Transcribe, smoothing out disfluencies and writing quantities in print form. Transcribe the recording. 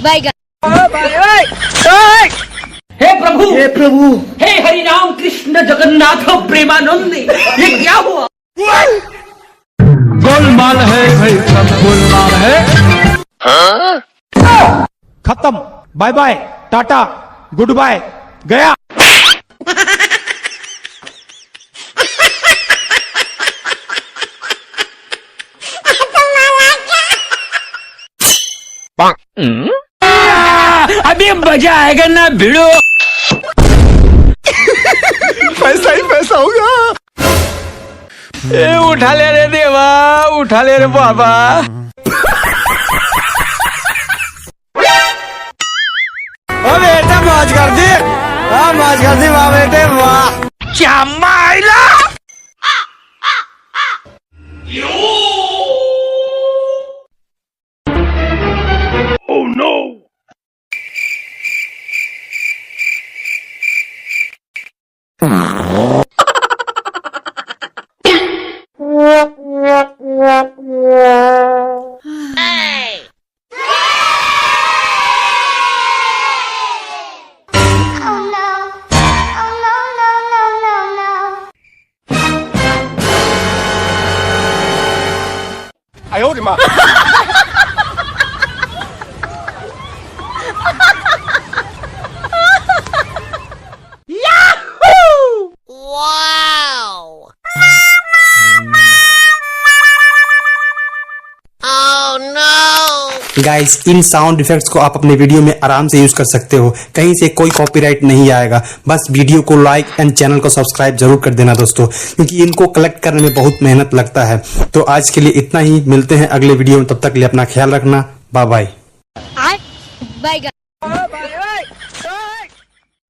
हे प्रभु, हे हरि राम कृष्ण जगन्नाथ प्रेमानंद, ये क्या हुआ? गोलमाल है भाई, सब गोलमाल है। खत्म, bye bye, tata, goodbye, गया। अभी मजा आएगा ना भिड़ो। पैसा ही पैसा होगा। ए उठा ले रे देवा, उठा ले रे बाबा। ओ बेटा मौज कर दी, मौज कर दी वाह बेटे वाह। क्या माइला। Oh no! I hold him up. Guys, in sound effects को आप अपने वीडियो में आराम से यूज कर सकते हो, कहीं से कोई कॉपीराइट नहीं आएगा। बस वीडियो को लाइक एंड चैनल को सब्सक्राइब जरूर कर देना दोस्तों, क्योंकि इनको कलेक्ट करने में बहुत मेहनत लगता है। तो आज के लिए इतना ही, मिलते हैं अगले वीडियो में, तब तक के लिए अपना ख्याल रखना। Bye bye.